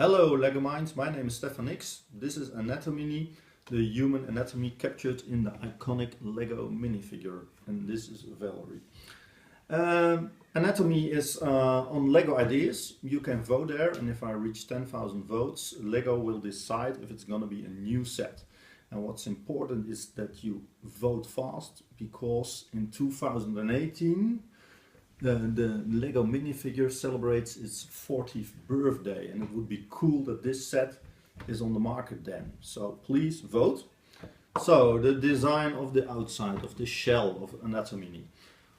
Hello LEGO Minds, my name is Stephanix. This is Anatomini, the human anatomy captured in the iconic LEGO Minifigure, and this is Valerie. Anatomy is on LEGO Ideas. You can vote there, and if I reach 10,000 votes, LEGO will decide if it's gonna be a new set. And what's important is that you vote fast, because in 2018 the LEGO Minifigure celebrates its 40th birthday, and it would be cool that this set is on the market then. So please vote. So the design of the outside of the shell of Anatomini.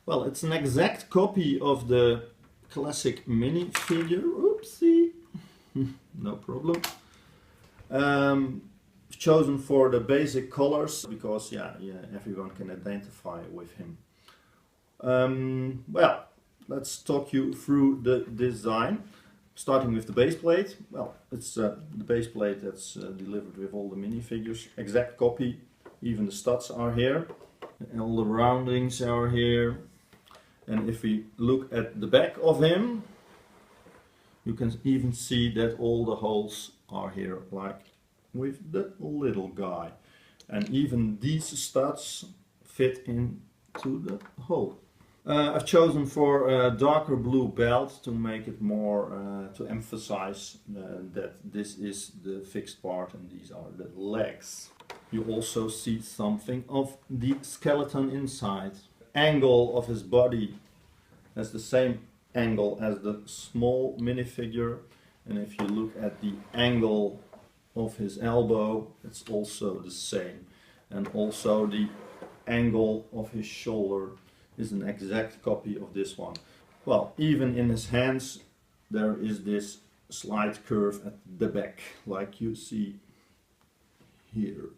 Well, it's an exact copy of the classic minifigure. Oopsie, no problem. Chosen for the basic colors because everyone can identify with him. Well, let's talk you through the design, starting with the base plate. Well, it's the base plate that's delivered with all the minifigures, exact copy. Even the studs are here, and all the roundings are here. And if we look at the back of him, you can even see that all the holes are here, like with the little guy. And even these studs fit into the hole. I've chosen for a darker blue belt to make it more, to emphasize that this is the fixed part and these are the legs. You also see something of the skeleton inside. Angle of his body has the same angle as the small minifigure, and if you look at the angle of his elbow, it's also the same, and also the angle of his shoulder is an exact copy of this one. Well, even in his hands there is this slight curve at the back, like you see here.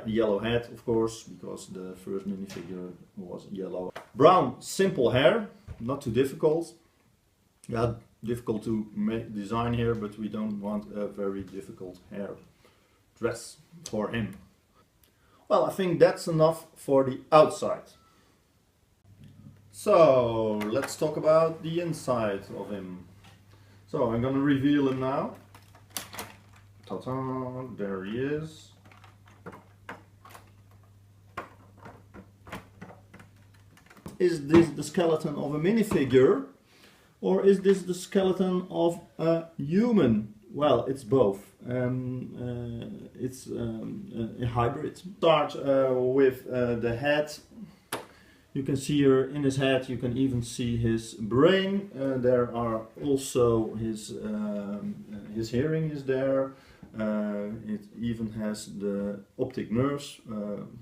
Yellow head, of course, because the first minifigure was yellow. Brown, simple hair, not too difficult. Yeah, difficult to make design here, but we don't want a very difficult hair dress for him. Well, I think that's enough for the outside. So let's talk about the inside of him. So I'm gonna reveal him now. Ta-ta, there he is. Is this the skeleton of a minifigure, or is this the skeleton of a human? Well, it's both. It's a hybrid. Start with the head. You can see here in his head, you can even see his brain. There are also his hearing is there. It even has the optic nerves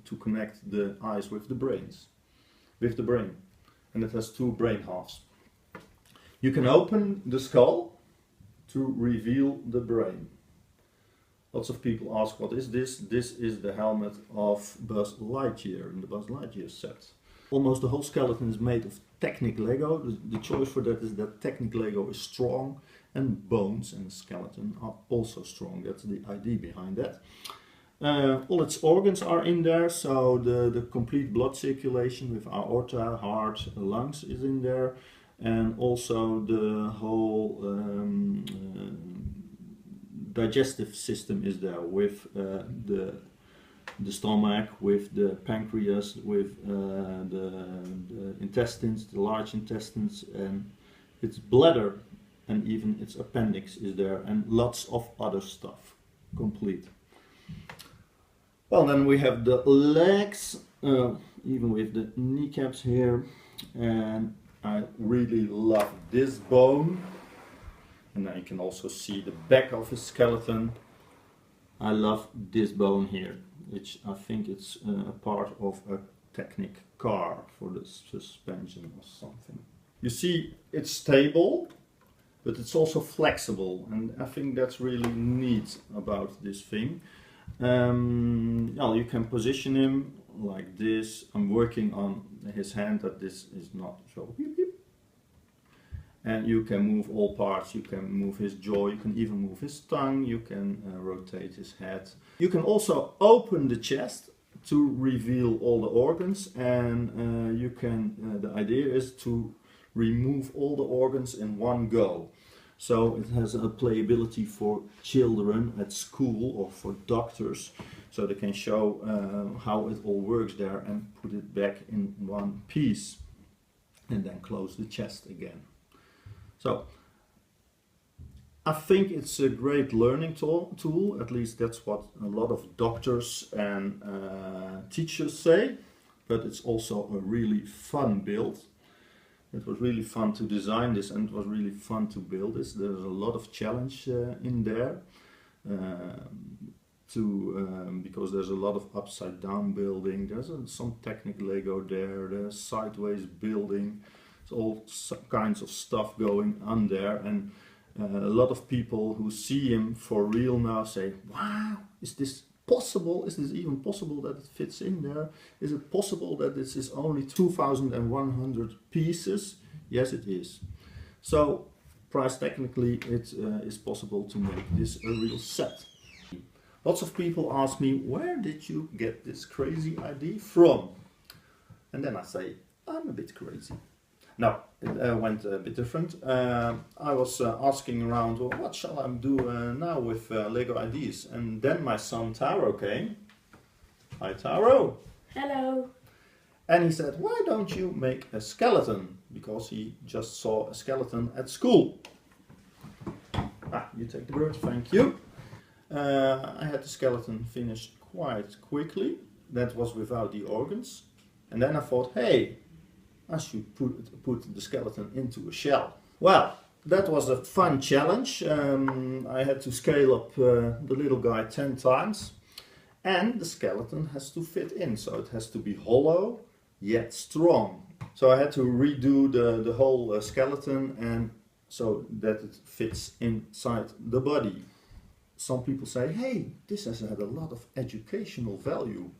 to connect the eyes with the brain, and it has two brain halves. You can open the skull to reveal the brain. Lots of people ask, what is this? This is the helmet of Buzz Lightyear in the Buzz Lightyear set. Almost the whole skeleton is made of Technic Lego. The choice for that is that Technic Lego is strong, and bones and skeleton are also strong. That's the idea behind that. All its organs are in there, so the complete blood circulation with aorta, heart, lungs is in there, and also the whole digestive system is there, with the stomach, with the pancreas, with the intestines, the large intestines, and its bladder, and even its appendix is there, and lots of other stuff, complete. Well, then we have the legs, even with the kneecaps here, and I really love this bone. And then you can also see the back of his skeleton. I love this bone here, which I think it's a part of a Technic car for the suspension or something. You see, it's stable, but it's also flexible, and I think that's really neat about this thing. You can position him like this. I'm working on his hand that this is not so. And you can move all parts. You can move his jaw, you can even move his tongue, you can rotate his head. You can also open the chest to reveal all the organs, and the idea is to remove all the organs in one go. So it has a playability for children at school or for doctors, so they can show how it all works there and put it back in one piece and then close the chest again. So I think it's a great learning tool, at least that's what a lot of doctors and teachers say, but it's also a really fun build. It was really fun to design this, and it was really fun to build this. There's a lot of challenge in there, because there's a lot of upside down building, there's some technic Lego there, there's sideways building, there's all kinds of stuff going on there, and a lot of people who see him for real now say, wow, is this possible? Is this even possible that it fits in there? Is it possible that this is only 2,100 pieces? Yes, it is. So, price technically, it is possible to make this a real set. Lots of people ask me, where did you get this crazy idea from? And then I say, I'm a bit crazy. No, it went a bit different. I was asking around, well, what shall I do now with Lego ideas? And then my son Taro came. Hi Taro. Hello. And he said, why don't you make a skeleton? Because he just saw a skeleton at school. Ah, you take the bird, thank you. I had the skeleton finished quite quickly. That was without the organs. And then I thought, hey, I should put the skeleton into a shell. Well, that was a fun challenge. I had to scale up the little guy 10 times. And the skeleton has to fit in, so it has to be hollow, yet strong. So I had to redo the whole skeleton, and so that it fits inside the body. Some people say, hey, this has had a lot of educational value.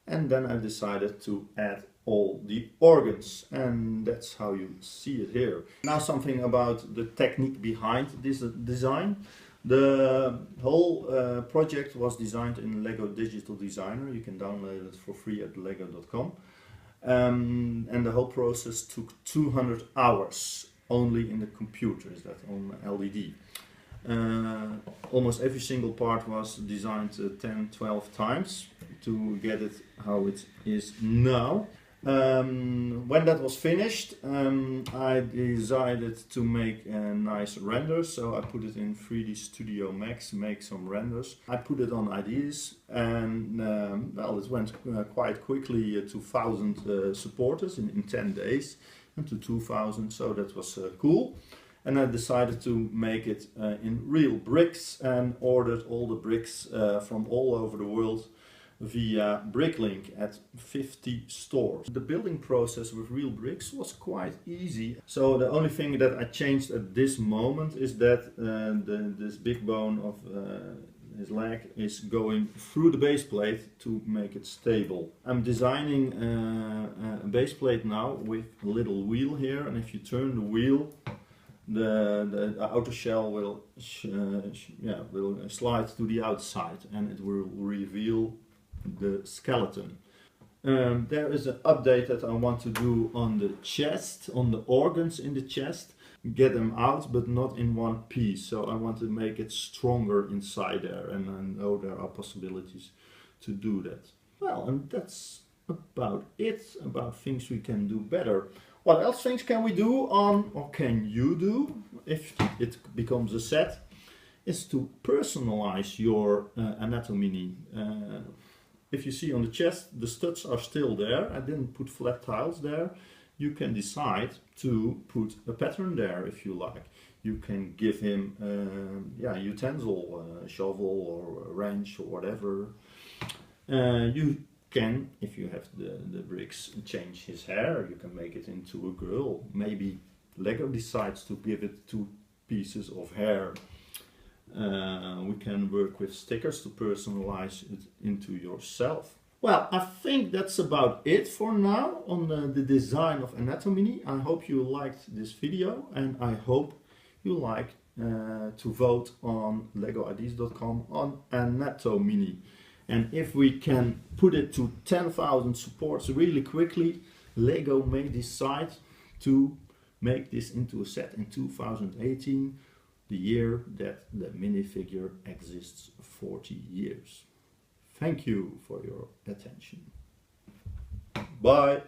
And then I decided to add all the organs, and that's how you see it here. Now something about the technique behind this design. The whole project was designed in Lego Digital Designer. You can download it for free at lego.com. And the whole process took 200 hours only in the computer, is that on LED. Almost every single part was designed 10-12 times to get it how it is now. When that was finished, I decided to make a nice render, so I put it in 3D Studio Max, make some renders. I put it on ideas, and well, it went quite quickly to 1,000 supporters in 10 days, and to 2,000, so that was cool. And I decided to make it in real bricks, and ordered all the bricks from all over the world via Bricklink at 50 stores. The building process with real bricks was quite easy. So the only thing that I changed at this moment is that this big bone of his leg is going through the base plate to make it stable. I'm designing a base plate now with a little wheel here, and if you turn the wheel, the outer shell will slide to the outside, and it will reveal the skeleton. There is an update that I want to do on the chest, on the organs in the chest. Get them out, but not in one piece. So I want to make it stronger inside there, and I know there are possibilities to do that. Well, and that's about it, about things we can do better. What else things can we do on, or can you do, if it becomes a set, is to personalize your Anatomini. If you see on the chest, the studs are still there. I didn't put flat tiles there. You can decide to put a pattern there if you like. You can give him a utensil, a shovel or a wrench or whatever. You can, if you have the bricks, change his hair. You can make it into a girl. Maybe Lego decides to give it 2 pieces of hair. We can work with stickers to personalize it into yourself. Well, I think that's about it for now on the design of Anatomini. I hope you liked this video, and I hope you like to vote on legoideas.com on Anatomini. And if we can put it to 10,000 supports really quickly, Lego may decide to make this into a set in 2018 the year that the minifigure exists 40 years. Thank you for your attention. Bye.